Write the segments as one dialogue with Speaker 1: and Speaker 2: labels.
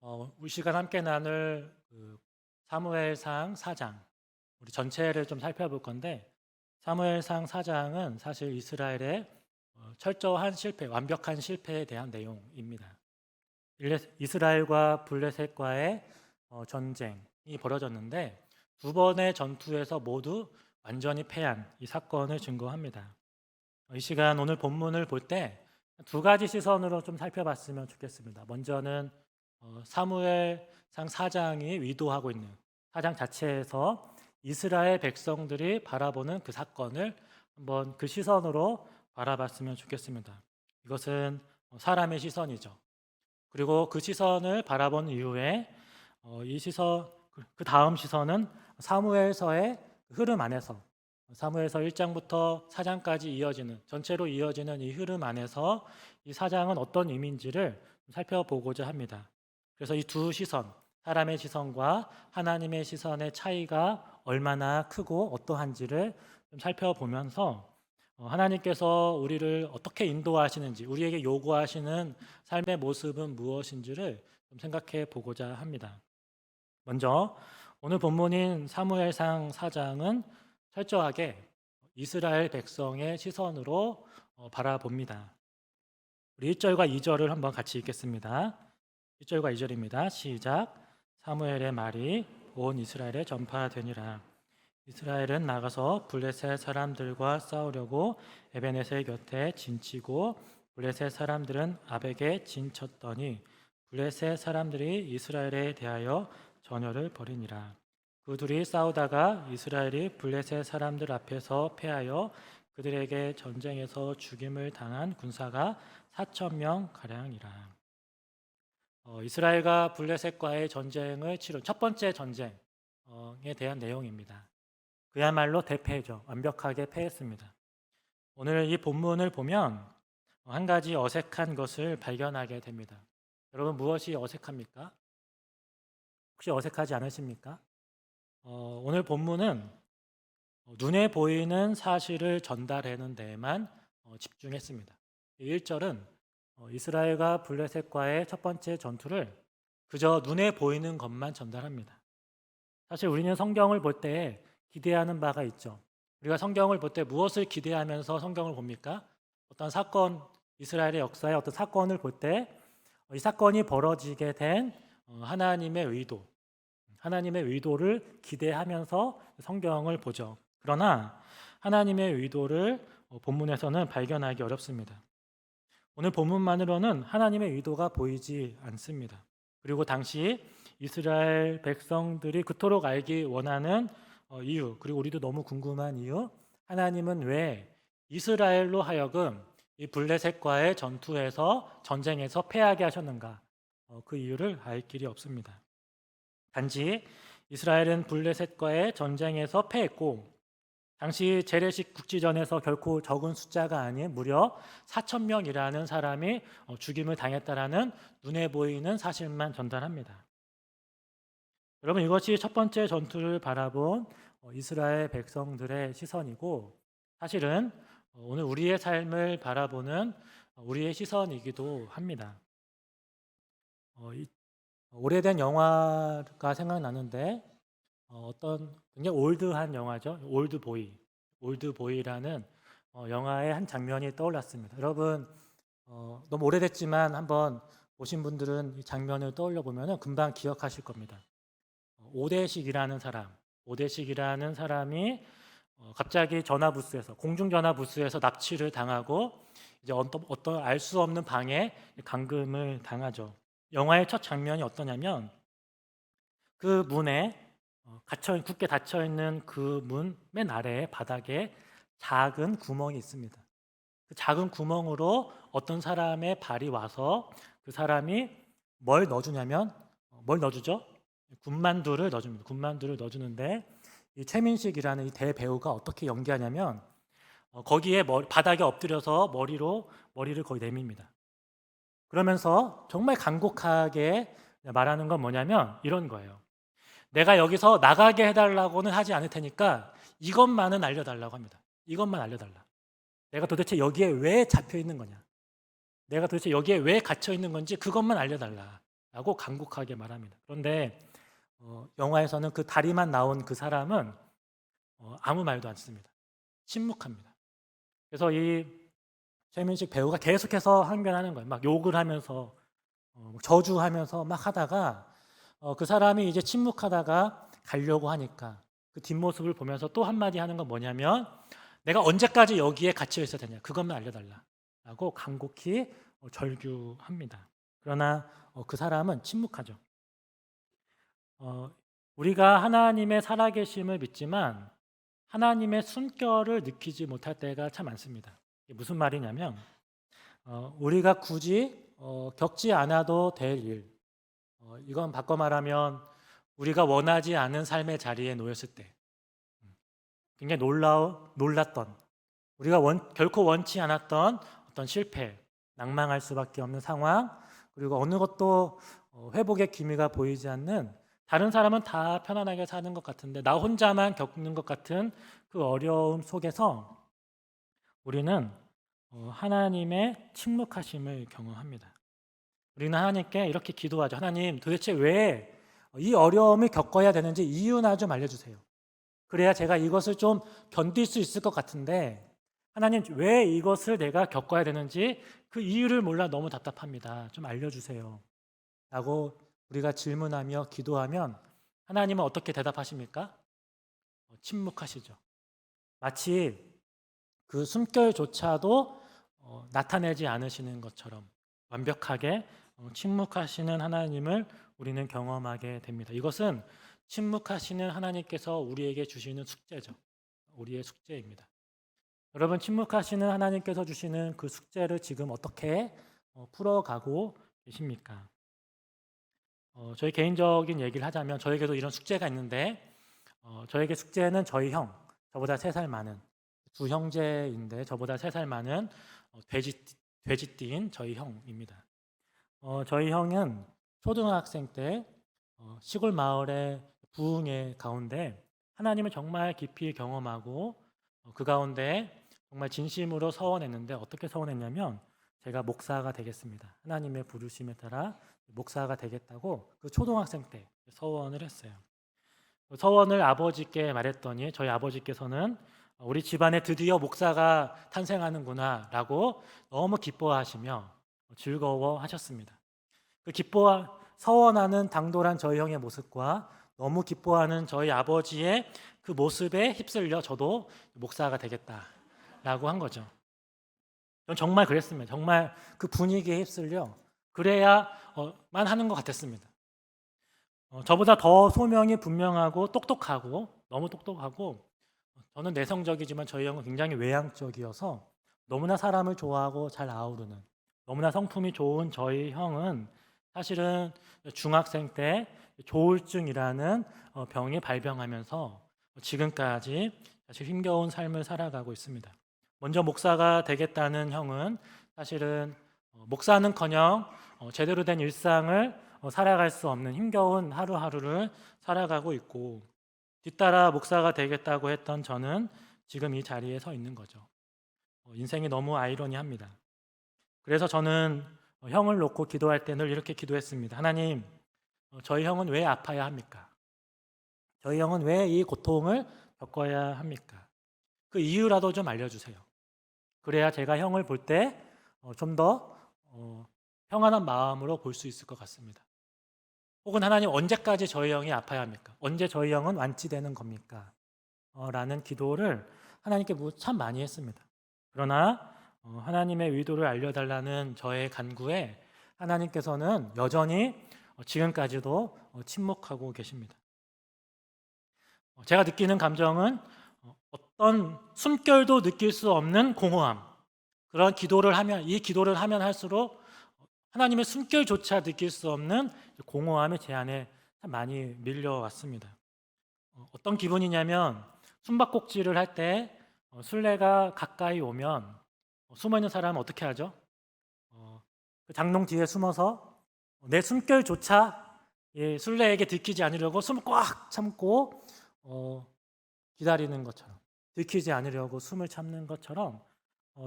Speaker 1: 우리 시간 함께 나눌 사무엘상 4장, 우리 전체를 좀 살펴볼 건데, 사무엘상 4장은 사실 이스라엘의 철저한 실패, 완벽한 실패에 대한 내용입니다. 이스라엘과 블레셋과의 전쟁이 벌어졌는데, 두 번의 전투에서 모두 완전히 패한 이 사건을 증거합니다. 이 시간 오늘 본문을 볼 때 두 가지 시선으로 좀 살펴봤으면 좋겠습니다. 먼저는 사무엘상 4장이 위도하고 있는 4장 자체에서 이스라엘 백성들이 바라보는 그 사건을 한번 그 시선으로 바라봤으면 좋겠습니다. 이것은 사람의 시선이죠. 그리고 그 시선을 바라본 이후에 이 시선, 그 다음 시선은 사무엘서의 흐름 안에서 사무엘서 1장부터 4장까지 이어지는, 전체로 이어지는 이 흐름 안에서 이 4장은 어떤 의미인지를 살펴보고자 합니다. 그래서 이 두 시선, 사람의 시선과 하나님의 시선의 차이가 얼마나 크고 어떠한지를 좀 살펴보면서 하나님께서 우리를 어떻게 인도하시는지, 우리에게 요구하시는 삶의 모습은 무엇인지를 좀 생각해 보고자 합니다. 먼저 오늘 본문인 사무엘상 4장은 철저하게 이스라엘 백성의 시선으로 바라봅니다. 우리 1절과 2절을 한번 같이 읽겠습니다. 1절과 2절입니다. 시작. 사무엘의 말이 온 이스라엘에 전파되니라. 이스라엘은 나가서 블레셋 사람들과 싸우려고 에베네셀 곁에 진치고 블레셋 사람들은 아벡에 진쳤더니 블레셋 사람들이 이스라엘에 대하여 전열을 벌이니라. 그 둘이 싸우다가 이스라엘이 블레셋 사람들 앞에서 패하여 그들에게 전쟁에서 죽임을 당한 군사가 4천 명 가량이라. 이스라엘과 블레셋과의 전쟁을 치른 첫 번째 전쟁에 대한 내용입니다. 그야말로 대패죠. 완벽하게 패했습니다. 오늘 이 본문을 보면 한 가지 어색한 것을 발견하게 됩니다. 여러분, 무엇이 어색합니까? 혹시 어색하지 않으십니까? 오늘 본문은 눈에 보이는 사실을 전달하는 데에만 집중했습니다. 1절은 이스라엘과 블레셋과의 첫 번째 전투를 그저 눈에 보이는 것만 전달합니다. 사실 우리는 성경을 볼 때 기대하는 바가 있죠. 우리가 성경을 볼 때 무엇을 기대하면서 성경을 봅니까? 어떤 사건, 이스라엘의 역사의 어떤 사건을 볼 때 이 사건이 벌어지게 된 하나님의 의도, 하나님의 의도를 기대하면서 성경을 보죠. 그러나 하나님의 의도를 본문에서는 발견하기 어렵습니다. 오늘 본문만으로는 하나님의 의도가 보이지 않습니다. 그리고 당시 이스라엘 백성들이 그토록 알기 원하는 이유, 그리고 우리도 너무 궁금한 이유, 하나님은 왜 이스라엘로 하여금 이 블레셋과의 전쟁에서 패하게 하셨는가? 그 이유를 알 길이 없습니다. 단지 이스라엘은 블레셋과의 전쟁에서 패했고 당시 재래식 국지전에서 결코 적은 숫자가 아닌 무려 4천 명이라는 사람이 죽임을 당했다라는 눈에 보이는 사실만 전달합니다. 여러분, 이것이 첫 번째 전투를 바라본 이스라엘 백성들의 시선이고 사실은 오늘 우리의 삶을 바라보는 우리의 시선이기도 합니다. 오래된 영화가 생각나는데 어떤 굉장히 올드한 영화죠. 올드보이라는 영화의 한 장면이 떠올랐습니다. 여러분, 너무 오래됐지만 한번 보신 분들은 이 장면을 떠올려 보면 금방 기억하실 겁니다. 오대식이라는 사람이 갑자기 공중전화부스에서 납치를 당하고 이제 어떤 알 수 없는 방에 감금을 당하죠. 영화의 첫 장면이 어떠냐면 그 문에 굳게 닫혀 있는 그 문 맨 아래에 바닥에 작은 구멍이 있습니다. 그 작은 구멍으로 어떤 사람의 발이 와서 그 사람이 뭘 넣어주냐면 뭘 넣어주죠? 군만두를 넣어줍니다. 군만두를 넣어주는데 이 최민식이라는 이 대배우가 어떻게 연기하냐면 거기에 바닥에 엎드려서 머리를 거의 내밉니다. 그러면서 정말 간곡하게 말하는 건 뭐냐면 이런 거예요. 내가 여기서 나가게 해달라고는 하지 않을 테니까 이것만은 알려달라고 합니다. 이것만 알려달라. 내가 도대체 여기에 왜 잡혀 있는 거냐? 내가 도대체 여기에 왜 갇혀 있는 건지 그것만 알려달라. 라고 간곡하게 말합니다. 그런데 영화에서는 그 다리만 나온 그 사람은 아무 말도 안 씁니다. 침묵합니다. 그래서 이 최민식 배우가 계속해서 항변하는 거예요. 막 욕을 하면서 저주하면서 막 하다가 그 사람이 이제 침묵하다가 가려고 하니까 그 뒷모습을 보면서 또 한마디 하는 건 뭐냐면 내가 언제까지 여기에 갇혀 있어야 되냐 그것만 알려달라 라고 간곡히 절규합니다. 그러나 그 사람은 침묵하죠. 우리가 하나님의 살아계심을 믿지만 하나님의 숨결을 느끼지 못할 때가 참 많습니다. 이게 무슨 말이냐면 우리가 굳이 겪지 않아도 될 일, 이건 바꿔 말하면 우리가 원하지 않은 삶의 자리에 놓였을 때 굉장히 놀랐던 우리가 결코 원치 않았던 어떤 실패, 낭망할 수밖에 없는 상황, 그리고 어느 것도 회복의 기미가 보이지 않는 다른 사람은 다 편안하게 사는 것 같은데 나 혼자만 겪는 것 같은 그 어려움 속에서 우리는 하나님의 침묵하심을 경험합니다. 우리는 하나님께 이렇게 기도하죠. 하나님, 도대체 왜 이 어려움을 겪어야 되는지 이유나 좀 알려주세요. 그래야 제가 이것을 좀 견딜 수 있을 것 같은데 하나님, 왜 이것을 내가 겪어야 되는지 그 이유를 몰라 너무 답답합니다. 좀 알려주세요. 라고 우리가 질문하며 기도하면 하나님은 어떻게 대답하십니까? 침묵하시죠. 마치 그 숨결조차도 나타내지 않으시는 것처럼 완벽하게 침묵하시는 하나님을 우리는 경험하게 됩니다. 이것은 침묵하시는 하나님께서 우리에게 주시는 숙제죠. 우리의 숙제입니다. 여러분, 침묵하시는 하나님께서 주시는 그 숙제를 지금 어떻게 풀어가고 계십니까? 저희 개인적인 얘기를 하자면 저에게도 이런 숙제가 있는데 저에게 숙제는 저희 형, 저보다 3살 많은 두 형제인데 저보다 3살 많은 돼지띠인 저희 형입니다. 저희 형은 초등학생 때 시골 마을의 부흥회 가운데 하나님을 정말 깊이 경험하고 그 가운데 정말 진심으로 서원했는데 어떻게 서원했냐면 제가 목사가 되겠습니다. 하나님의 부르심에 따라 목사가 되겠다고 그 초등학생 때 서원을 했어요. 서원을 아버지께 말했더니 저희 아버지께서는 우리 집안에 드디어 목사가 탄생하는구나라고 너무 기뻐하시며 즐거워하셨습니다. 그 서원하는 당돌한 저희 형의 모습과 너무 기뻐하는 저희 아버지의 그 모습에 휩쓸려 저도 목사가 되겠다라고 한 거죠. 전 정말 그랬습니다. 정말 그 분위기에 휩쓸려 그래야만 하는 것 같았습니다. 저보다 더 소명이 분명하고 똑똑하고 너무 똑똑하고 저는 내성적이지만 저희 형은 굉장히 외향적이어서 너무나 사람을 좋아하고 잘 아우르는 너무나 성품이 좋은 저희 형은 사실은 중학생 때 조울증이라는 병이 발병하면서 지금까지 사실 힘겨운 삶을 살아가고 있습니다. 먼저 목사가 되겠다는 형은 사실은 목사는커녕 제대로 된 일상을 살아갈 수 없는 힘겨운 하루하루를 살아가고 있고 뒤따라 목사가 되겠다고 했던 저는 지금 이 자리에 서 있는 거죠. 인생이 너무 아이러니합니다. 그래서 저는 형을 놓고 기도할 때 늘 이렇게 기도했습니다. 하나님, 저희 형은 왜 아파야 합니까? 저희 형은 왜 이 고통을 겪어야 합니까? 그 이유라도 좀 알려주세요. 그래야 제가 형을 볼 때 좀 더 평안한 마음으로 볼 수 있을 것 같습니다. 혹은 하나님, 언제까지 저희 형이 아파야 합니까? 언제 저희 형은 완치되는 겁니까? 라는 기도를 하나님께 참 많이 했습니다. 그러나 하나님의 의도를 알려달라는 저의 간구에 하나님께서는 여전히 지금까지도 침묵하고 계십니다. 제가 느끼는 감정은 어떤 숨결도 느낄 수 없는 공허함. 그런 기도를 하면 이 기도를 하면 할수록 하나님의 숨결조차 느낄 수 없는 공허함이 제 안에 참 많이 밀려왔습니다. 어떤 기분이냐면 숨바꼭질을 할 때 술래가 가까이 오면 숨어 있는 사람은 어떻게 하죠? 그 장롱 뒤에 숨어서 내 숨결조차 술래에게 들키지 않으려고 숨을 꽉 참고 기다리는 것처럼 들키지 않으려고 숨을 참는 것처럼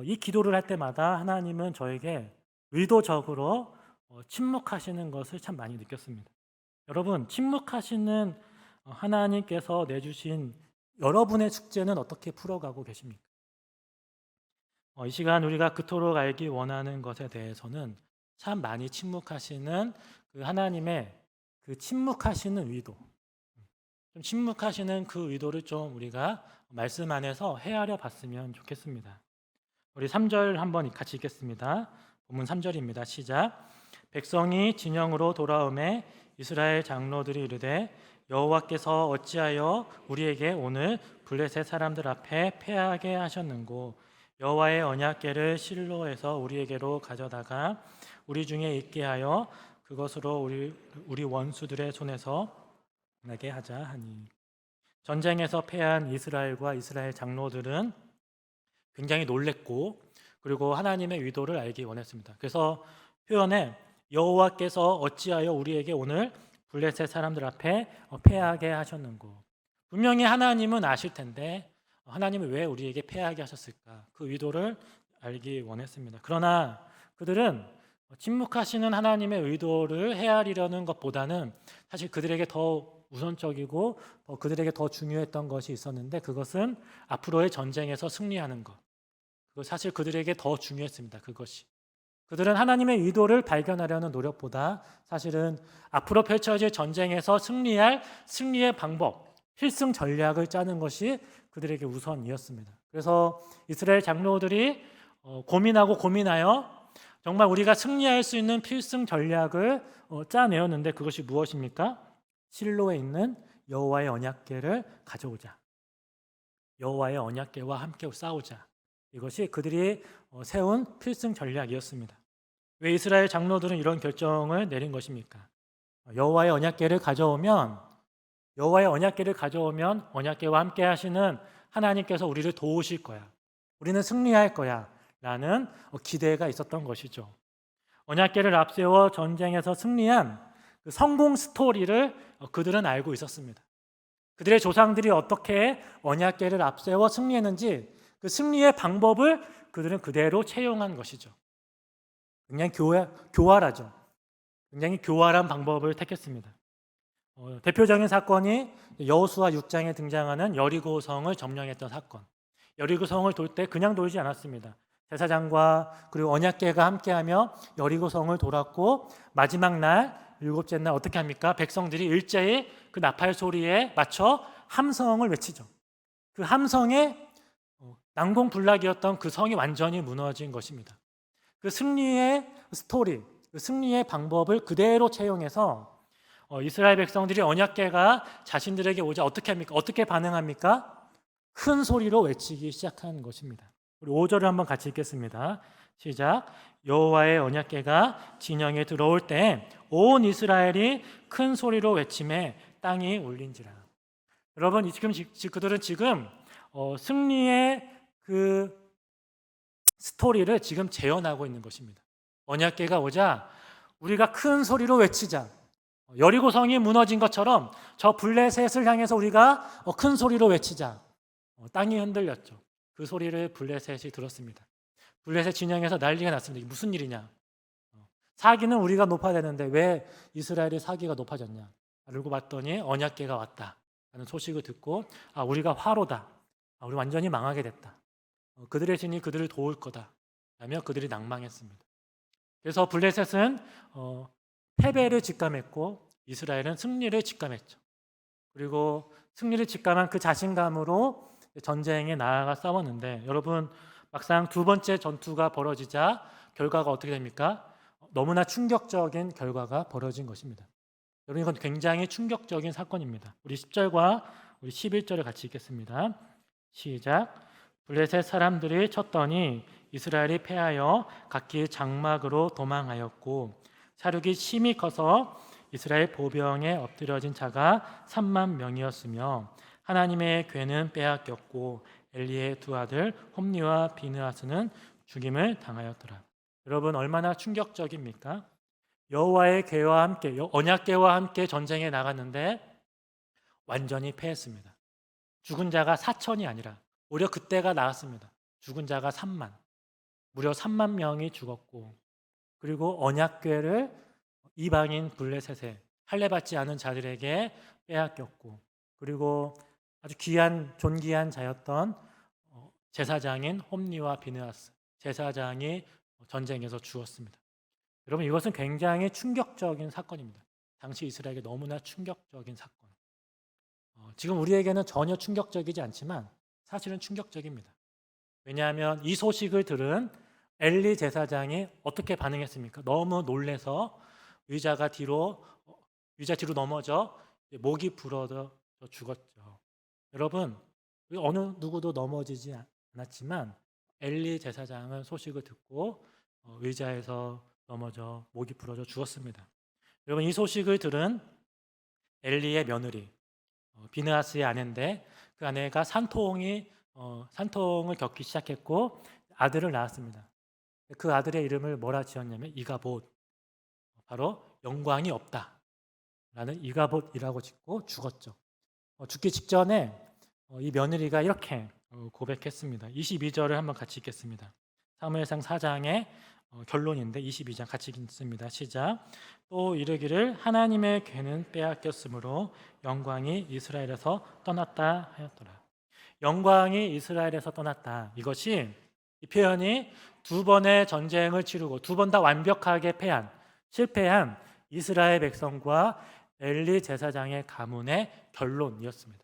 Speaker 1: 이 기도를 할 때마다 하나님은 저에게 의도적으로 침묵하시는 것을 참 많이 느꼈습니다. 여러분, 침묵하시는 하나님께서 내주신 여러분의 숙제는 어떻게 풀어가고 계십니까? 이 시간 우리가 그토록 알기 원하는 것에 대해서는 참 많이 침묵하시는 그 하나님의 그 침묵하시는 의도, 좀 침묵하시는 그 의도를 좀 우리가 말씀 안에서 헤아려 봤으면 좋겠습니다. 우리 3절 한번 같이 읽겠습니다. 본문 3절입니다. 시작. 백성이 진영으로 돌아오매 이스라엘 장로들이 이르되 여호와께서 어찌하여 우리에게 오늘 블레셋 사람들 앞에 패하게 하셨는고 여호와의 언약궤를 실로에서 우리에게로 가져다가 우리 중에 있게 하여 그것으로 우리 원수들의 손에서 나게 하자 하니. 전쟁에서 패한 이스라엘과 이스라엘 장로들은 굉장히 놀랬고 그리고 하나님의 의도를 알기 원했습니다. 그래서 표현에 여호와께서 어찌하여 우리에게 오늘 블레셋 사람들 앞에 패하게 하셨는고. 분명히 하나님은 아실 텐데 하나님은 왜 우리에게 패하게 하셨을까? 그 의도를 알기 원했습니다. 그러나 그들은 침묵하시는 하나님의 의도를 헤아리려는 것보다는 사실 그들에게 더 우선적이고 그들에게 더 중요했던 것이 있었는데 그것은 앞으로의 전쟁에서 승리하는 것. 그거 사실 그들에게 더 중요했습니다. 그것이. 그들은 하나님의 의도를 발견하려는 노력보다 사실은 앞으로 펼쳐질 전쟁에서 승리할 승리의 방법, 필승 전략을 짜는 것이 그들에게 우선이었습니다. 그래서 이스라엘 장로들이 고민하여 정말 우리가 승리할 수 있는 필승 전략을 짜내었는데 그것이 무엇입니까? 실로에 있는 여호와의 언약궤를 가져오자. 여호와의 언약궤와 함께 싸우자. 이것이 그들이 세운 필승 전략이었습니다. 왜 이스라엘 장로들은 이런 결정을 내린 것입니까? 여호와의 언약궤를 가져오면 언약궤와 함께 하시는 하나님께서 우리를 도우실 거야. 우리는 승리할 거야. 라는 기대가 있었던 것이죠. 언약궤를 앞세워 전쟁에서 승리한 그 성공 스토리를 그들은 알고 있었습니다. 그들의 조상들이 어떻게 언약궤를 앞세워 승리했는지 그 승리의 방법을 그들은 그대로 채용한 것이죠. 굉장히 교활하죠. 굉장히 교활한 방법을 택했습니다. 대표적인 사건이 여호수아 6장에 등장하는 여리고성을 점령했던 사건. 여리고성을 돌 때 그냥 돌지 않았습니다. 제사장과 그리고 언약궤가 함께하며 여리고성을 돌았고 마지막 날 일곱째 날 어떻게 합니까? 백성들이 일제히 그 나팔 소리에 맞춰 함성을 외치죠. 그 함성에 난공불락이었던 그 성이 완전히 무너진 것입니다. 그 승리의 스토리, 그 승리의 방법을 그대로 채용해서 이스라엘 백성들이 언약궤가 자신들에게 오자 어떻게 합니까? 어떻게 반응합니까? 큰 소리로 외치기 시작한 것입니다. 우리 5절을 한번 같이 읽겠습니다. 시작. 여호와의 언약궤가 진영에 들어올 때 온 이스라엘이 큰 소리로 외치매 땅이 울린지라. 여러분 그들은 지금 승리의 그 스토리를 지금 재현하고 있는 것입니다. 언약궤가 오자 우리가 큰 소리로 외치자. 여리고성이 무너진 것처럼 저 블레셋을 향해서 우리가 큰 소리로 외치자. 땅이 흔들렸죠. 그 소리를 블레셋이 들었습니다. 블레셋 진영에서 난리가 났습니다. 이게 무슨 일이냐? 사기는 우리가 높아야 되는데 왜 이스라엘의 사기가 높아졌냐? 알고 봤더니 언약궤가 왔다 라는 소식을 듣고 우리가 화로다. 우리 완전히 망하게 됐다. 그들의 신이 그들을 도울 거다 라며 그들이 낭망했습니다. 그래서 블레셋은 패배를 직감했고 이스라엘은 승리를 직감했죠. 그리고 승리를 직감한 그 자신감으로 전쟁에 나아가 싸웠는데 여러분 막상 두 번째 전투가 벌어지자 결과가 어떻게 됩니까? 너무나 충격적인 결과가 벌어진 것입니다. 여러분 이건 굉장히 충격적인 사건입니다. 우리 10절과 우리 11절을 같이 읽겠습니다. 시작. 블레셋 사람들이 쳤더니 이스라엘이 패하여 각기 장막으로 도망하였고 사륙이 심히 커서 이스라엘 보병에 엎드려진 자가 3만 명이었으며 하나님의 궤는 빼앗겼고 엘리의 두 아들 홈니와 비느하스는 죽임을 당하였더라. 여러분 얼마나 충격적입니까? 여호와의 궤와 함께 언약궤와 함께 전쟁에 나갔는데 완전히 패했습니다. 죽은 자가 4천이 아니라 오히려 그때가 나았습니다. 죽은 자가 3만. 무려 3만 명이 죽었고 그리고 언약궤를 이방인 블레셋에 할례받지 않은 자들에게 빼앗겼고, 그리고 아주 귀한 존귀한 자였던 제사장인 홈리와 비느하스 제사장이 전쟁에서 죽었습니다. 여러분, 이것은 굉장히 충격적인 사건입니다. 당시 이스라엘에게 너무나 충격적인 사건. 지금 우리에게는 전혀 충격적이지 않지만 사실은 충격적입니다. 왜냐하면 이 소식을 들은 엘리 제사장이 어떻게 반응했습니까? 너무 놀래서 의자 뒤로 넘어져 목이 부러져 죽었죠. 여러분, 어느 누구도 넘어지지 않았지만 엘리 제사장은 소식을 듣고 의자에서 넘어져 목이 부러져 죽었습니다. 여러분, 이 소식을 들은 엘리의 며느리 비느하스의 아내인데, 그 아내가 산통을 겪기 시작했고 아들을 낳았습니다. 그 아들의 이름을 뭐라 지었냐면 이가봇, 바로 영광이 없다라는 이가봇이라고 짓고 죽었죠. 죽기 직전에 이 며느리가 이렇게 고백했습니다. 22절을 한번 같이 읽겠습니다. 사무엘상 4장의 결론인데 22장 같이 읽습니다. 시작. 또 이르기를 하나님의 궤는 빼앗겼으므로 영광이 이스라엘에서 떠났다 하였더라. 영광이 이스라엘에서 떠났다. 이것이, 이 표현이 두 번의 전쟁을 치르고 두 번 다 완벽하게 실패한 이스라엘 백성과 엘리 제사장의 가문의 결론이었습니다.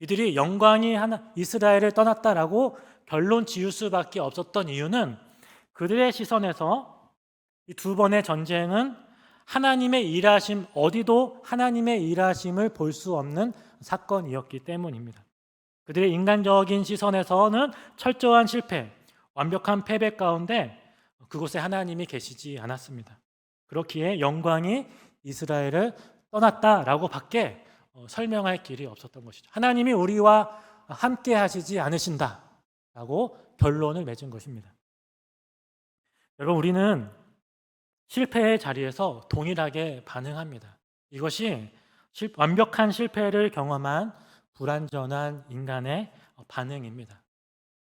Speaker 1: 이들이 영광이 이스라엘을 떠났다라고 결론 지을 수밖에 없었던 이유는 그들의 시선에서 이 두 번의 전쟁은 하나님의 일하심, 어디도 하나님의 일하심을 볼 수 없는 사건이었기 때문입니다. 그들의 인간적인 시선에서는 철저한 실패, 완벽한 패배 가운데 그곳에 하나님이 계시지 않았습니다. 그렇기에 영광이 이스라엘을 떠났다라고 밖에 설명할 길이 없었던 것이죠. 하나님이 우리와 함께 하시지 않으신다라고 결론을 맺은 것입니다. 여러분, 우리는 실패의 자리에서 동일하게 반응합니다. 이것이 완벽한 실패를 경험한 불완전한 인간의 반응입니다.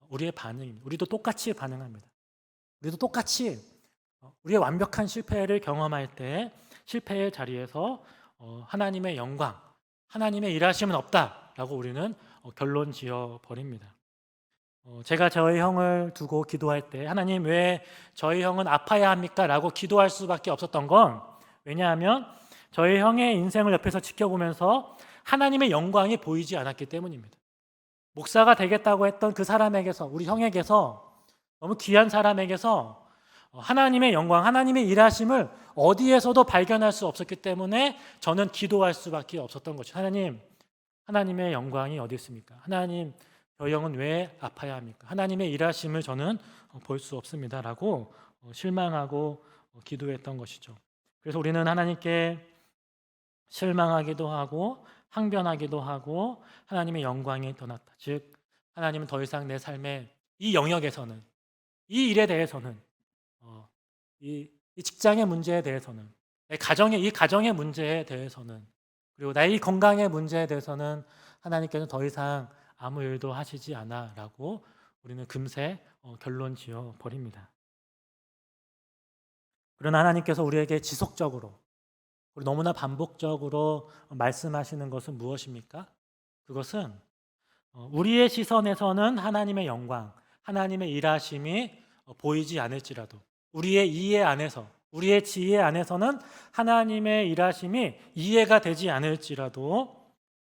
Speaker 1: 우리의 반응입니다. 우리도 똑같이 반응합니다. 우리도 똑같이 우리의 완벽한 실패를 경험할 때 실패의 자리에서 하나님의 영광, 하나님의 일하심은 없다라고 우리는 결론 지어 버립니다. 제가 저희 형을 두고 기도할 때 하나님 왜 저희 형은 아파야 합니까? 라고 기도할 수밖에 없었던 건, 왜냐하면 저희 형의 인생을 옆에서 지켜보면서 하나님의 영광이 보이지 않았기 때문입니다. 목사가 되겠다고 했던 그 사람에게서, 우리 형에게서, 너무 귀한 사람에게서 하나님의 영광, 하나님의 일하심을 어디에서도 발견할 수 없었기 때문에 저는 기도할 수밖에 없었던 것이죠. 하나님의 영광이 어디 있습니까? 하나님, 저희 형은 왜 아파야 합니까? 하나님의 일하심을 저는 볼 수 없습니다 라고 실망하고 기도했던 것이죠. 그래서 우리는 하나님께 실망하기도 하고 항변하기도 하고 하나님의 영광이 떠났다. 즉 하나님은 더 이상 내 삶의 이 영역에서는, 이 일에 대해서는, 이 직장의 문제에 대해서는, 이 가정의 문제에 대해서는, 그리고 나의 이 건강의 문제에 대해서는 하나님께서는 더 이상 아무 일도 하시지 않아 라고 우리는 금세 결론 지어 버립니다. 그러나 하나님께서 우리에게 지속적으로, 너무나 반복적으로 말씀하시는 것은 무엇입니까? 그것은 우리의 시선에서는 하나님의 영광, 하나님의 일하심이 보이지 않을지라도, 우리의 이해 안에서, 우리의 지혜 안에서는 하나님의 일하심이 이해가 되지 않을지라도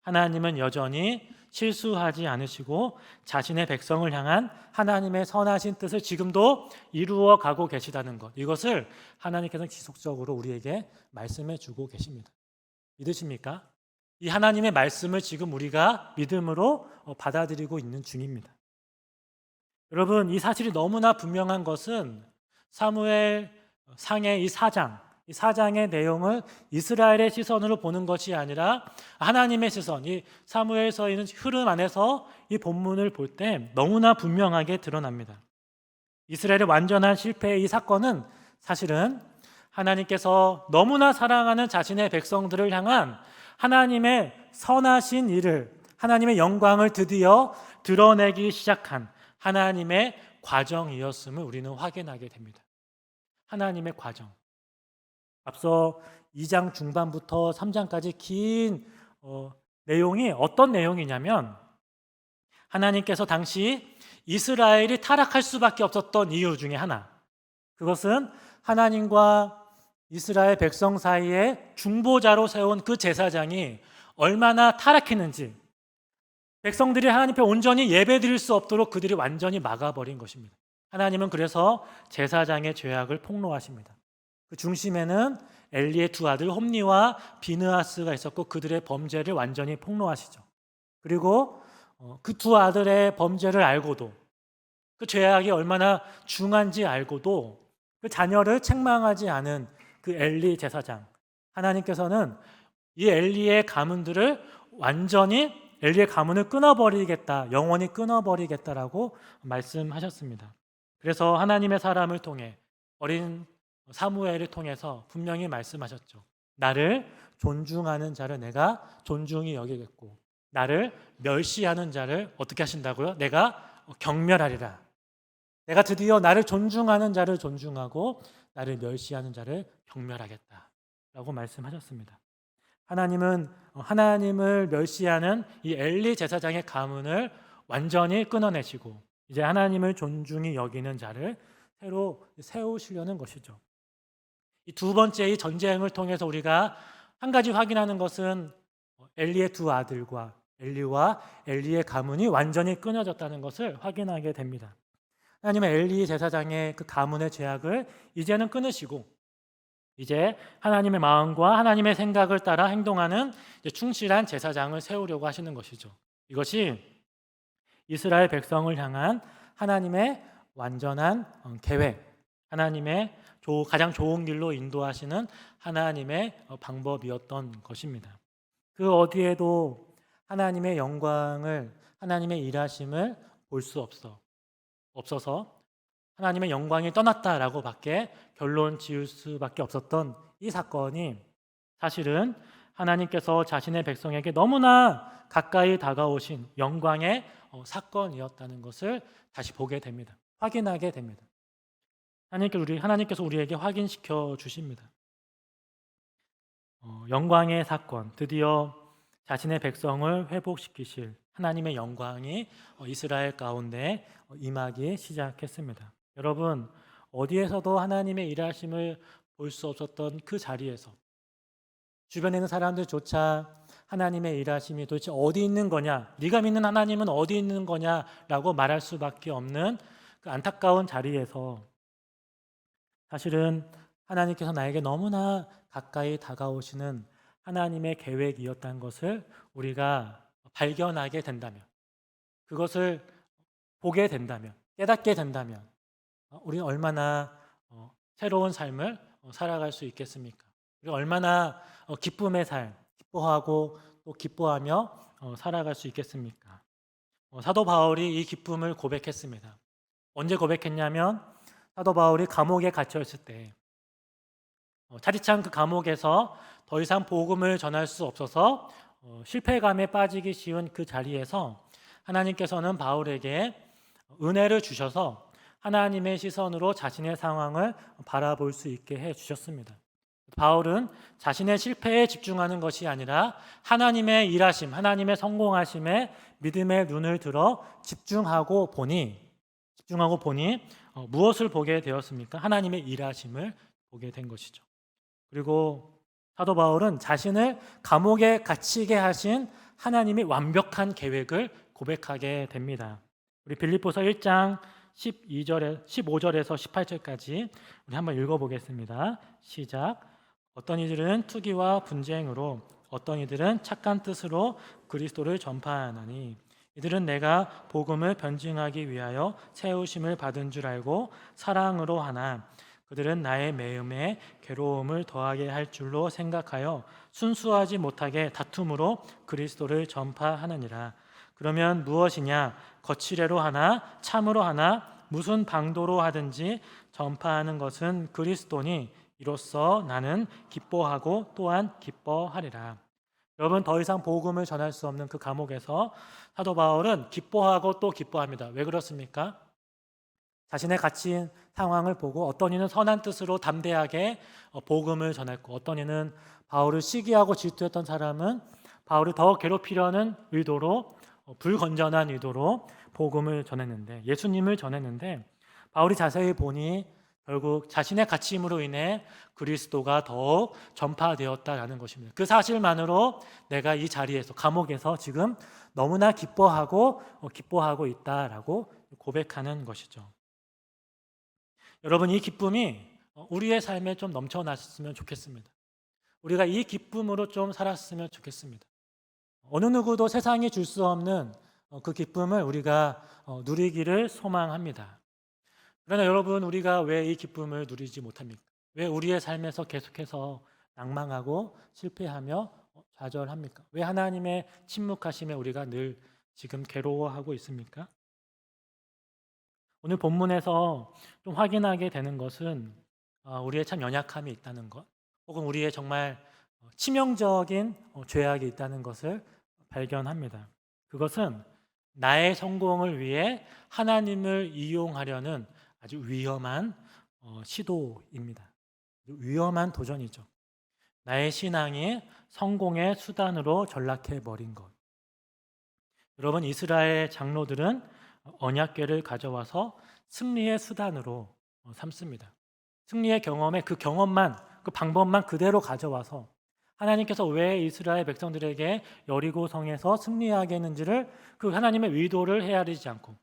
Speaker 1: 하나님은 여전히 실수하지 않으시고 자신의 백성을 향한 하나님의 선하신 뜻을 지금도 이루어 가고 계시다는 것, 이것을 하나님께서는 지속적으로 우리에게 말씀해 주고 계십니다. 믿으십니까? 이 하나님의 말씀을 지금 우리가 믿음으로 받아들이고 있는 중입니다. 여러분, 이 사실이 너무나 분명한 것은 사무엘 상의 이 4장의 내용을 이스라엘의 시선으로 보는 것이 아니라 하나님의 시선, 이 사무엘서에 있는 흐름 안에서 이 본문을 볼 때 너무나 분명하게 드러납니다. 이스라엘의 완전한 실패의 이 사건은 사실은 하나님께서 너무나 사랑하는 자신의 백성들을 향한 하나님의 선하신 일을, 하나님의 영광을 드디어 드러내기 시작한 하나님의 과정이었음을 우리는 확인하게 됩니다. 하나님의 과정. 앞서 2장 중반부터 3장까지 긴 내용이 어떤 내용이냐면 하나님께서 당시 이스라엘이 타락할 수밖에 없었던 이유 중에 하나, 그것은 하나님과 이스라엘 백성 사이에 중보자로 세운 그 제사장이 얼마나 타락했는지, 백성들이 하나님 앞에 온전히 예배드릴 수 없도록 그들이 완전히 막아버린 것입니다. 하나님은 그래서 제사장의 죄악을 폭로하십니다. 그 중심에는 엘리의 두 아들 홈니와 비느하스가 있었고 그들의 범죄를 완전히 폭로하시죠. 그리고 그 두 아들의 범죄를 알고도, 그 죄악이 얼마나 중한지 알고도 그 자녀를 책망하지 않은 그 엘리 제사장, 하나님께서는 이 엘리의 가문들을 완전히, 엘리의 가문을 끊어버리겠다, 영원히 끊어버리겠다라고 말씀하셨습니다. 그래서 하나님의 사람을 통해, 어린 사무엘을 통해서 분명히 말씀하셨죠. 나를 존중하는 자를 내가 존중히 여기겠고 나를 멸시하는 자를 어떻게 하신다고요? 내가 경멸하리라. 내가 드디어 나를 존중하는 자를 존중하고 나를 멸시하는 자를 경멸하겠다라고 말씀하셨습니다. 하나님은 하나님을 멸시하는 이 엘리 제사장의 가문을 완전히 끊어내시고 이제 하나님을 존중히 여기는 자를 새로 세우시려는 것이죠. 이 두 번째 이 전쟁을 통해서 우리가 한 가지 확인하는 것은 엘리의 두 아들과 엘리와 엘리의 가문이 완전히 끊어졌다는 것을 확인하게 됩니다. 하나님은 엘리 제사장의 그 가문의 죄악을 이제는 끊으시고 이제 하나님의 마음과 하나님의 생각을 따라 행동하는 충실한 제사장을 세우려고 하시는 것이죠. 이것이 이스라엘 백성을 향한 하나님의 완전한 계획, 하나님의 가장 좋은 길로 인도하시는 하나님의 방법이었던 것입니다. 그 어디에도 하나님의 영광을, 하나님의 일하심을 볼 수 없어서 하나님의 영광이 떠났다라고 밖에 결론 지을 수밖에 없었던 이 사건이 사실은 하나님께서 자신의 백성에게 너무나 가까이 다가오신 영광의 사건이었다는 것을 다시 보게 됩니다. 확인하게 됩니다. 하나님께서 우리에게 확인시켜 주십니다. 영광의 사건, 드디어 자신의 백성을 회복시키실 하나님의 영광이 이스라엘 가운데 임하기 시작했습니다. 여러분, 어디에서도 하나님의 일하심을 볼 수 없었던 그 자리에서 주변에 있는 사람들조차 하나님의 일하심이 도대체 어디 있는 거냐, 네가 믿는 하나님은 어디 있는 거냐라고 말할 수밖에 없는 그 안타까운 자리에서 사실은 하나님께서 나에게 너무나 가까이 다가오시는 하나님의 계획이었다는 것을 우리가 발견하게 된다면, 그것을 보게 된다면, 깨닫게 된다면 우리는 얼마나 새로운 삶을 살아갈 수 있겠습니까? 우리가 얼마나 기쁨의 삶, 기뻐하고 또 기뻐하며 살아갈 수 있겠습니까? 사도 바울이 이 기쁨을 고백했습니다. 언제 고백했냐면 사도 바울이 감옥에 갇혀 있을 때 차디찬 그 감옥에서 더 이상 복음을 전할 수 없어서 실패감에 빠지기 쉬운 그 자리에서 하나님께서는 바울에게 은혜를 주셔서 하나님의 시선으로 자신의 상황을 바라볼 수 있게 해 주셨습니다. 바울은 자신의 실패에 집중하는 것이 아니라 하나님의 일하심, 하나님의 성공하심에 믿음의 눈을 들어 집중하고 보니 무엇을 보게 되었습니까? 하나님의 일하심을 보게 된 것이죠. 그리고 사도 바울은 자신을 감옥에 갇히게 하신 하나님의 완벽한 계획을 고백하게 됩니다. 우리 빌립보서 1장 15절에서 18절까지 우리 한번 읽어보겠습니다. 시작. 어떤 이들은 투기와 분쟁으로, 어떤 이들은 착한 뜻으로 그리스도를 전파하나니 이들은 내가 복음을 변증하기 위하여 세우심을 받은 줄 알고 사랑으로 하나 그들은 나의 매음에 괴로움을 더하게 할 줄로 생각하여 순수하지 못하게 다툼으로 그리스도를 전파하느니라. 그러면 무엇이냐? 거칠애로 하나 참으로 하나 무슨 방도로 하든지 전파하는 것은 그리스도니 이로써 나는 기뻐하고 또한 기뻐하리라. 여러분, 더 이상 복음을 전할 수 없는 그 감옥에서 사도 바울은 기뻐하고 또 기뻐합니다. 왜 그렇습니까? 자신의 갇힌 상황을 보고 어떤 이는 선한 뜻으로 담대하게 복음을 전했고, 어떤 이는 바울을 시기하고 질투했던 사람은 바울을 더 괴롭히려는 의도로, 불건전한 의도로 복음을 전했는데, 예수님을 전했는데, 바울이 자세히 보니 결국 자신의 갇힘으로 인해 그리스도가 더욱 전파되었다라는 것입니다. 그 사실만으로 내가 이 자리에서, 감옥에서 지금 너무나 기뻐하고 있다라고 고백하는 것이죠. 여러분, 이 기쁨이 우리의 삶에 좀 넘쳐났으면 좋겠습니다. 우리가 이 기쁨으로 좀 살았으면 좋겠습니다. 어느 누구도 세상이 줄 수 없는 그 기쁨을 우리가 누리기를 소망합니다. 그러나 여러분, 우리가 왜 이 기쁨을 누리지 못합니까? 왜 우리의 삶에서 계속해서 낭망하고 실패하며 좌절합니까? 왜 하나님의 침묵하심에 우리가 늘 지금 괴로워하고 있습니까? 오늘 본문에서 좀 확인하게 되는 것은 우리의 참 연약함이 있다는 것, 혹은 우리의 정말 치명적인 죄악이 있다는 것을 발견합니다. 그것은 나의 성공을 위해 하나님을 이용하려는 아주 위험한 시도입니다. 위험한 도전이죠. 나의 신앙이 성공의 수단으로 전락해 버린 것. 여러분, 이스라엘 장로들은 언약궤를 가져와서 승리의 수단으로 삼습니다. 승리의 경험에 그 경험만, 그 방법만 그대로 가져와서 하나님께서 왜 이스라엘 백성들에게 여리고 성에서 승리하게 했는지를, 그 하나님의 의도를 헤아리지 않고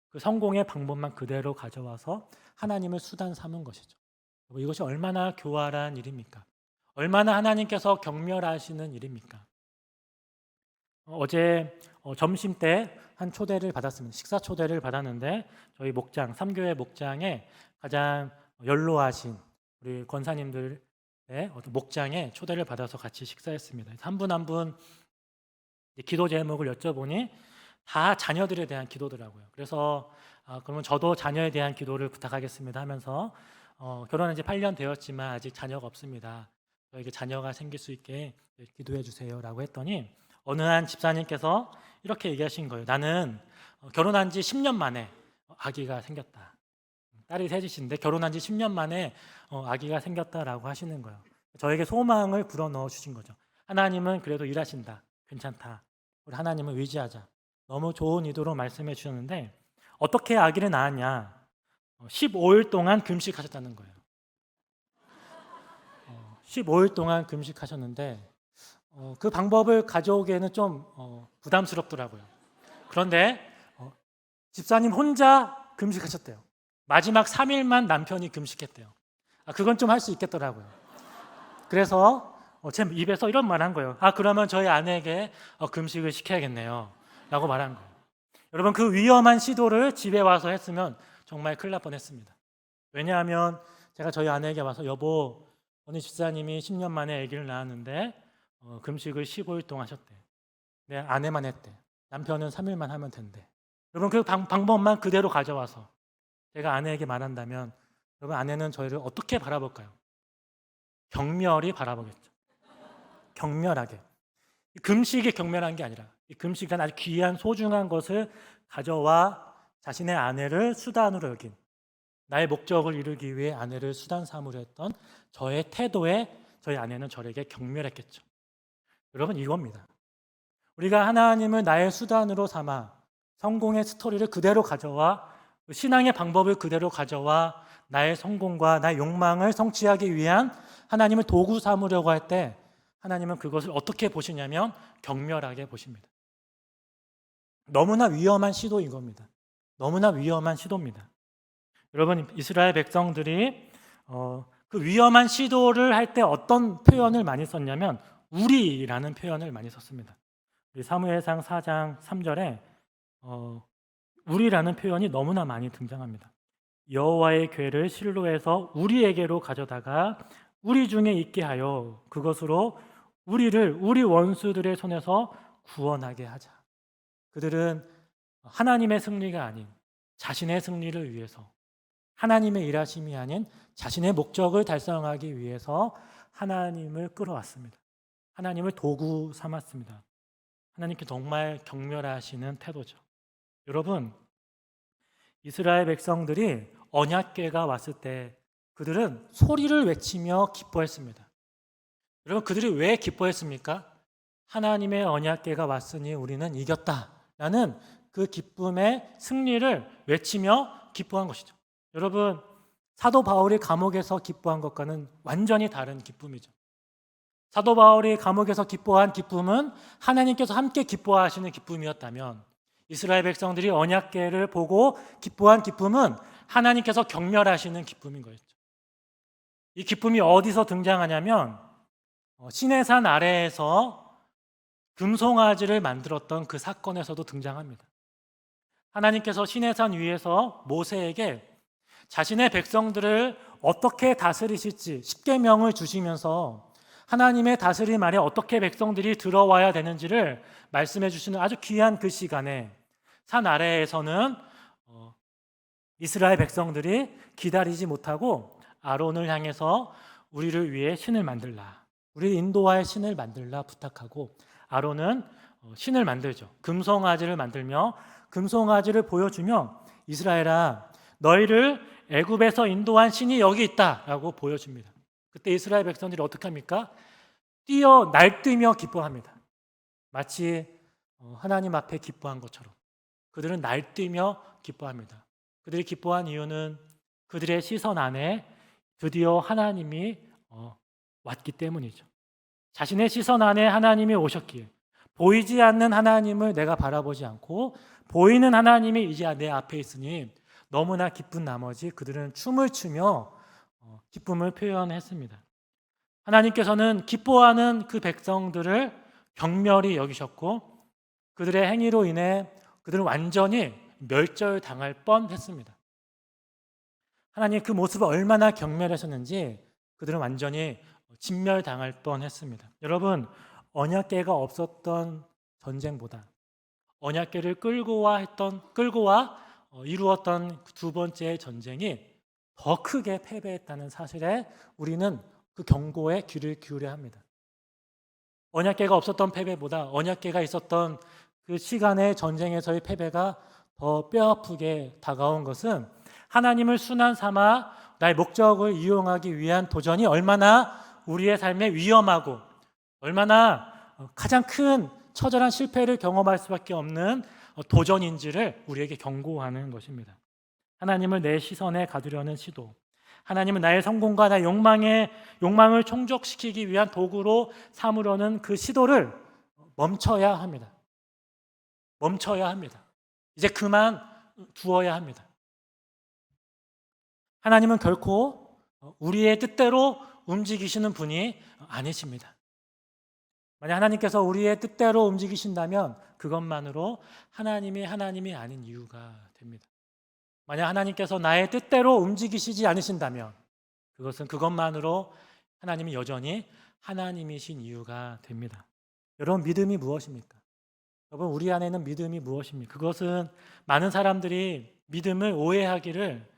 Speaker 1: 그 성공의 방법만 그대로 가져와서 하나님을 수단 삼은 것이죠. 이것이 얼마나 교활한 일입니까? 얼마나 하나님께서 경멸하시는 일입니까? 어제 점심 때 한 초대를 받았습니다. 식사 초대를 받았는데 저희 목장, 3교회 목장에 가장 연로하신 우리 권사님들의 목장에 초대를 받아서 같이 식사했습니다. 한 분 한 분 기도 제목을 여쭤보니 다 자녀들에 대한 기도더라고요. 그래서 그러면 저도 자녀에 대한 기도를 부탁하겠습니다 하면서 결혼한 지 8년 되었지만 아직 자녀가 없습니다. 저에게 자녀가 생길 수 있게 기도해 주세요라고 했더니 어느 한 집사님께서 이렇게 얘기하신 거예요. 나는 결혼한 지 10년 만에 아기가 생겼다. 딸이 셋이신데 결혼한 지 10년 만에 아기가 생겼다라고 하시는 거예요. 저에게 소망을 불어넣어 주신 거죠. 하나님은 그래도 일하신다. 괜찮다. 우리 하나님을 의지하자. 너무 좋은 의도로 말씀해 주셨는데 어떻게 아기를 낳았냐? 15일 동안 금식하셨다는 거예요. 15일 동안 금식하셨는데 그 방법을 가져오기에는 좀 부담스럽더라고요. 그런데 집사님 혼자 금식하셨대요. 마지막 3일만 남편이 금식했대요. 그건 좀 할 수 있겠더라고요. 그래서 제 입에서 이런 말 한 거예요. 그러면 저희 아내에게 금식을 시켜야겠네요 라고 말한 거예요. 여러분, 그 위험한 시도를 집에 와서 했으면 정말 큰일 날 뻔했습니다. 왜냐하면 제가 저희 아내에게 와서 여보, 오늘 집사님이 10년 만에 아기를 낳았는데 금식을 15일 동안 하셨대. 내 아내만 했대. 남편은 3일만 하면 된대. 여러분, 그 방법만 그대로 가져와서 제가 아내에게 말한다면 여러분, 아내는 저희를 어떻게 바라볼까요? 경멸이 바라보겠죠. 경멸하게. 금식이 경멸한 게 아니라 이 금식은 아주 귀한 소중한 것을 가져와 자신의 아내를 수단으로 여긴, 나의 목적을 이루기 위해 아내를 수단 삼으려 했던 저의 태도에 저희 아내는 저에게 경멸했겠죠. 여러분, 이겁니다. 우리가 하나님을 나의 수단으로 삼아 성공의 스토리를 그대로 가져와 신앙의 방법을 그대로 가져와 나의 성공과 나의 욕망을 성취하기 위한 하나님을 도구 삼으려고 할 때 하나님은 그것을 어떻게 보시냐면 경멸하게 보십니다. 너무나 위험한 시도인 겁니다. 너무나 위험한 시도입니다. 여러분, 이스라엘 백성들이 그 위험한 시도를 할 때 어떤 표현을 많이 썼냐면 우리라는 표현을 많이 썼습니다. 우리 사무엘상 4장 3절에 우리라는 표현이 너무나 많이 등장합니다. 여호와의 궤를 실로에서 우리에게로 가져다가 우리 중에 있게 하여 그것으로 우리를 우리 원수들의 손에서 구원하게 하자. 그들은 하나님의 승리가 아닌 자신의 승리를 위해서, 하나님의 일하심이 아닌 자신의 목적을 달성하기 위해서 하나님을 끌어왔습니다. 하나님을 도구 삼았습니다. 하나님께 정말 경멸하시는 태도죠. 여러분, 이스라엘 백성들이 언약궤가 왔을 때 그들은 소리를 외치며 기뻐했습니다. 여러분, 그들이 왜 기뻐했습니까? 하나님의 언약궤가 왔으니 우리는 이겼다라는 그 기쁨의 승리를 외치며 기뻐한 것이죠. 여러분, 사도 바울이 감옥에서 기뻐한 것과는 완전히 다른 기쁨이죠. 사도 바울이 감옥에서 기뻐한 기쁨은 하나님께서 함께 기뻐하시는 기쁨이었다면, 이스라엘 백성들이 언약궤를 보고 기뻐한 기쁨은 하나님께서 경멸하시는 기쁨인 거였죠. 이 기쁨이 어디서 등장하냐면 시내산 아래에서 금송아지를 만들었던 그 사건에서도 등장합니다. 하나님께서 시내산 위에서 모세에게 자신의 백성들을 어떻게 다스리실지 십계명을 주시면서 하나님의 다스림 아래 어떻게 백성들이 들어와야 되는지를 말씀해 주시는 아주 귀한 그 시간에 산 아래에서는 이스라엘 백성들이 기다리지 못하고 아론을 향해서 우리를 위해 신을 만들라, 우리 인도할 신을 만들라 부탁하고, 아론은 신을 만들죠. 금송아지를 만들며 금송아지를 보여주며 이스라엘아, 너희를 애굽에서 인도한 신이 여기 있다라고 보여줍니다. 그때 이스라엘 백성들이 어떻게 합니까? 뛰어 날뛰며 기뻐합니다. 마치 하나님 앞에 기뻐한 것처럼 그들은 날뛰며 기뻐합니다. 그들이 기뻐한 이유는 그들의 시선 안에 드디어 하나님이 왔기 때문이죠. 자신의 시선 안에 하나님이 오셨기에 보이지 않는 하나님을 내가 바라보지 않고 보이는 하나님이 이제 내 앞에 있으니 너무나 기쁜 나머지 그들은 춤을 추며 기쁨을 표현했습니다. 하나님께서는 기뻐하는 그 백성들을 경멸히 여기셨고 그들의 행위로 인해 그들은 완전히 멸절당할 뻔했습니다. 하나님 그 모습을 얼마나 경멸하셨는지 그들은 완전히 진멸당할 뻔했습니다. 여러분, 언약궤가 없었던 전쟁보다 언약궤를 끌고 와 이루었던 두 번째 전쟁이 더 크게 패배했다는 사실에 우리는 그 경고에 귀를 기울여야 합니다. 언약궤가 없었던 패배보다 언약궤가 있었던 그 시간의 전쟁에서의 패배가 더 뼈아프게 다가온 것은 하나님을 순환 삼아 나의 목적을 이용하기 위한 도전이 얼마나 우리의 삶에 위험하고 얼마나 가장 큰 처절한 실패를 경험할 수밖에 없는 도전인지를 우리에게 경고하는 것입니다. 하나님을 내 시선에 가두려는 시도, 하나님은 나의 성공과 나의 욕망을 충족시키기 위한 도구로 삼으려는 그 시도를 멈춰야 합니다. 멈춰야 합니다. 이제 그만 두어야 합니다. 하나님은 결코 우리의 뜻대로 움직이시는 분이 아니십니다. 만약 하나님께서 우리의 뜻대로 움직이신다면 그것만으로 하나님이 아닌 이유가 됩니다. 만약 하나님께서 나의 뜻대로 움직이시지 않으신다면 그것만으로 하나님이 여전히 하나님이신 이유가 됩니다. 여러분, 믿음이 무엇입니까? 여러분, 우리 안에는 믿음이 무엇입니까? 그것은 많은 사람들이 믿음을 오해하기를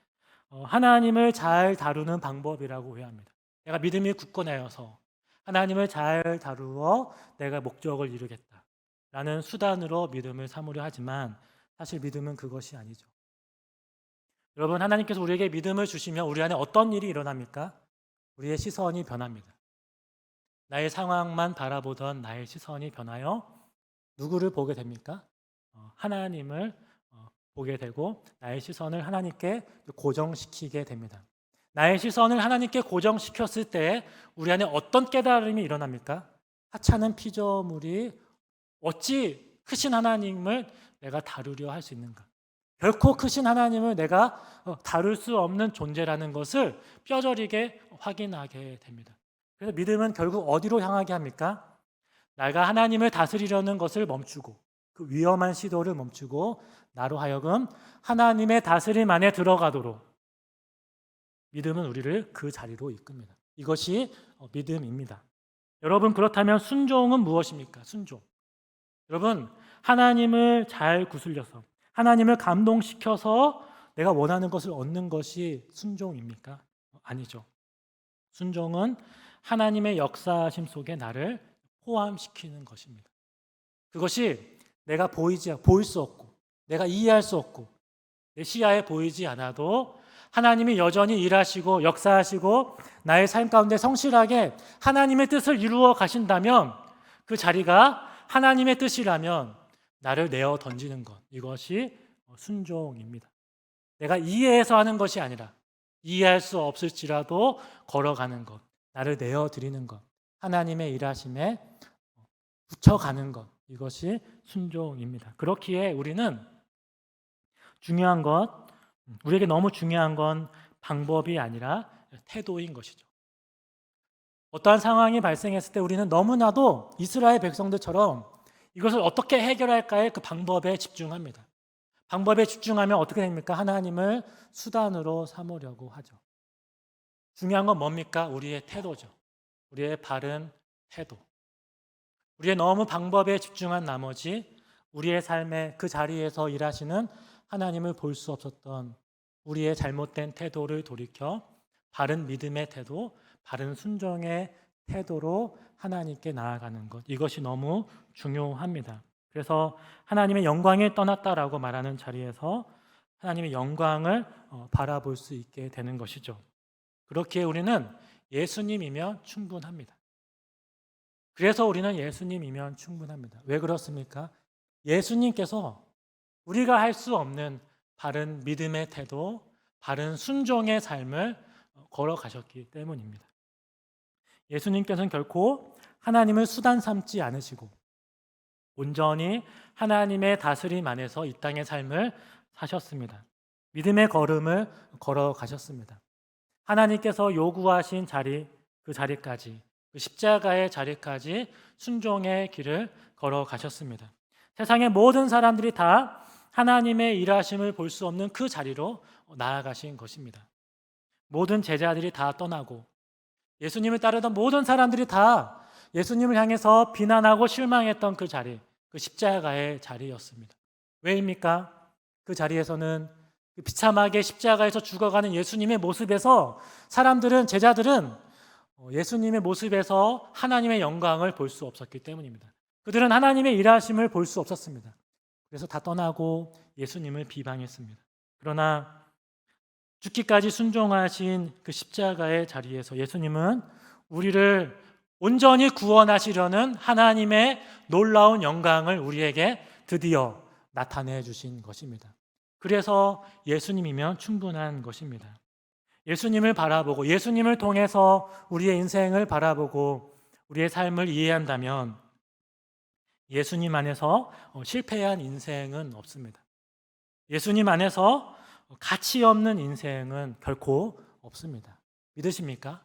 Speaker 1: 하나님을 잘 다루는 방법이라고 오해합니다. 내가 믿음이 굳건하여서 하나님을 잘 다루어 내가 목적을 이루겠다라는 수단으로 믿음을 삼으려 하지만 사실 믿음은 그것이 아니죠. 여러분, 하나님께서 우리에게 믿음을 주시면 우리 안에 어떤 일이 일어납니까? 우리의 시선이 변합니다. 나의 상황만 바라보던 나의 시선이 변하여 누구를 보게 됩니까? 하나님을 보게 되고 나의 시선을 하나님께 고정시키게 됩니다. 나의 시선을 하나님께 고정시켰을 때 우리 안에 어떤 깨달음이 일어납니까? 하찮은 피조물이 어찌 크신 하나님을 내가 다루려 할 수 있는가? 결코 크신 하나님을 내가 다룰 수 없는 존재라는 것을 뼈저리게 확인하게 됩니다. 그래서 믿음은 결국 어디로 향하게 합니까? 내가 하나님을 다스리려는 것을 멈추고 그 위험한 시도를 멈추고 나로 하여금 하나님의 다스림 안에 들어가도록 믿음은 우리를 그 자리로 이끕니다. 이것이 믿음입니다. 여러분, 그렇다면 순종은 무엇입니까? 순종. 여러분, 하나님을 잘 구슬려서 하나님을 감동시켜서 내가 원하는 것을 얻는 것이 순종입니까? 아니죠. 순종은 하나님의 역사심 속에 나를 포함시키는 것입니다. 그것이 내가 보일 수 없고 내가 이해할 수 없고 내 시야에 보이지 않아도 하나님이 여전히 일하시고 역사하시고 나의 삶 가운데 성실하게 하나님의 뜻을 이루어 가신다면 그 자리가 하나님의 뜻이라면 나를 내어 던지는 것, 이것이 순종입니다. 내가 이해해서 하는 것이 아니라 이해할 수 없을지라도 걸어가는 것, 나를 내어 드리는 것, 하나님의 일하심에 붙여가는 것, 이것이 순종입니다. 그렇기에 우리는 중요한 것, 우리에게 너무 중요한 건 방법이 아니라 태도인 것이죠. 어떠한 상황이 발생했을 때 우리는 너무나도 이스라엘 백성들처럼 이것을 어떻게 해결할까의 그 방법에 집중합니다. 방법에 집중하면 어떻게 됩니까? 하나님을 수단으로 삼으려고 하죠. 중요한 건 뭡니까? 우리의 태도죠. 우리의 바른 태도. 우리의 너무 방법에 집중한 나머지 우리의 삶의 그 자리에서 일하시는 하나님을 볼 수 없었던 우리의 잘못된 태도를 돌이켜 바른 믿음의 태도, 바른 순종의 태도로 하나님께 나아가는 것, 이것이 너무 중요합니다. 그래서 하나님의 영광이 떠났다라고 말하는 자리에서 하나님의 영광을 바라볼 수 있게 되는 것이죠. 그렇기에 우리는 예수님이면 충분합니다. 그래서 우리는 예수님이면 충분합니다. 왜 그렇습니까? 예수님께서 우리가 할 수 없는 바른 믿음의 태도, 바른 순종의 삶을 걸어가셨기 때문입니다. 예수님께서는 결코 하나님을 수단 삼지 않으시고 온전히 하나님의 다스림 안에서 이 땅의 삶을 사셨습니다. 믿음의 걸음을 걸어가셨습니다. 하나님께서 요구하신 자리, 그 자리까지, 그 십자가의 자리까지 순종의 길을 걸어가셨습니다. 세상의 모든 사람들이 다 하나님의 일하심을 볼 수 없는 그 자리로 나아가신 것입니다. 모든 제자들이 다 떠나고 예수님을 따르던 모든 사람들이 다 예수님을 향해서 비난하고 실망했던 그 자리, 그 십자가의 자리였습니다. 왜입니까? 그 자리에서는 비참하게 십자가에서 죽어가는 예수님의 모습에서 사람들은, 제자들은 예수님의 모습에서 하나님의 영광을 볼 수 없었기 때문입니다. 그들은 하나님의 일하심을 볼 수 없었습니다. 그래서 다 떠나고 예수님을 비방했습니다. 그러나 죽기까지 순종하신 그 십자가의 자리에서 예수님은 우리를 온전히 구원하시려는 하나님의 놀라운 영광을 우리에게 드디어 나타내 주신 것입니다. 그래서 예수님이면 충분한 것입니다. 예수님을 바라보고 예수님을 통해서 우리의 인생을 바라보고 우리의 삶을 이해한다면 예수님 안에서 실패한 인생은 없습니다. 예수님 안에서 가치 없는 인생은 결코 없습니다. 믿으십니까?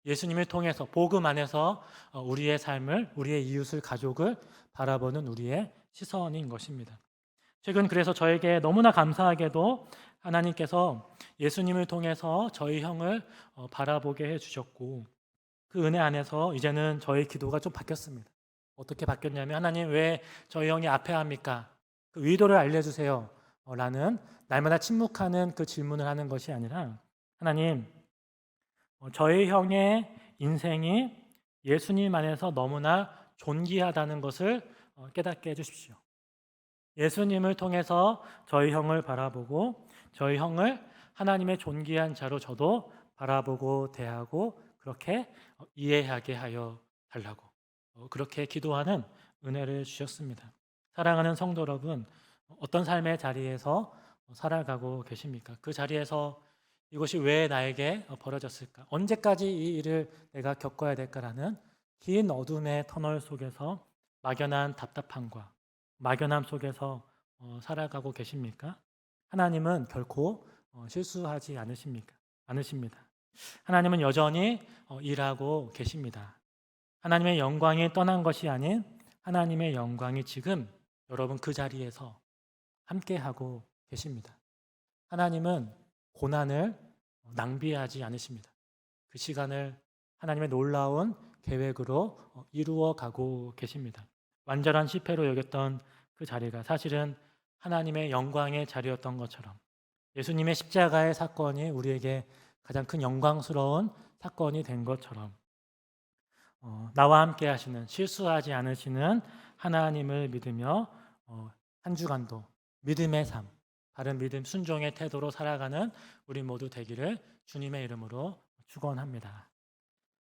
Speaker 1: 예수님을 통해서 복음 안에서 우리의 삶을, 우리의 이웃을, 가족을 바라보는 우리의 시선인 것입니다. 최근 그래서 저에게 너무나 감사하게도 하나님께서 예수님을 통해서 저희 형을 바라보게 해주셨고 그 은혜 안에서 이제는 저의 기도가 좀 바뀌었습니다. 어떻게 바뀌었냐면 하나님 왜 저희 형이 앞에합니까? 그 의도를 알려주세요 라는 날마다 침묵하는 그 질문을 하는 것이 아니라 하나님 저희 형의 인생이 예수님 안에서 너무나 존귀하다는 것을 깨닫게 해주십시오. 예수님을 통해서 저희 형을 바라보고 저희 형을 하나님의 존귀한 자로 저도 바라보고 대하고 그렇게 이해하게 하여 달라고 그렇게 기도하는 은혜를 주셨습니다. 사랑하는 성도 여러분, 어떤 삶의 자리에서 살아가고 계십니까? 그 자리에서 이것이 왜 나에게 벌어졌을까? 언제까지 이 일을 내가 겪어야 될까라는 긴 어둠의 터널 속에서 막연한 답답함과 막연함 속에서 살아가고 계십니까? 하나님은 결코 실수하지 않으십니다. 하나님은 여전히 일하고 계십니다. 하나님의 영광이 떠난 것이 아닌 하나님의 영광이 지금 여러분 그 자리에서 함께하고 계십니다. 하나님은 고난을 낭비하지 않으십니다. 그 시간을 하나님의 놀라운 계획으로 이루어 가고 계십니다. 완전한 실패로 여겼던 그 자리가 사실은 하나님의 영광의 자리였던 것처럼 예수님의 십자가의 사건이 우리에게 가장 큰 영광스러운 사건이 된 것처럼 나와 함께 하시는 실수하지 않으시는 하나님을 믿으며 한 주간도 믿음의 삶, 바른 믿음 순종의 태도로 살아가는 우리 모두 되기를 주님의 이름으로 축원합니다.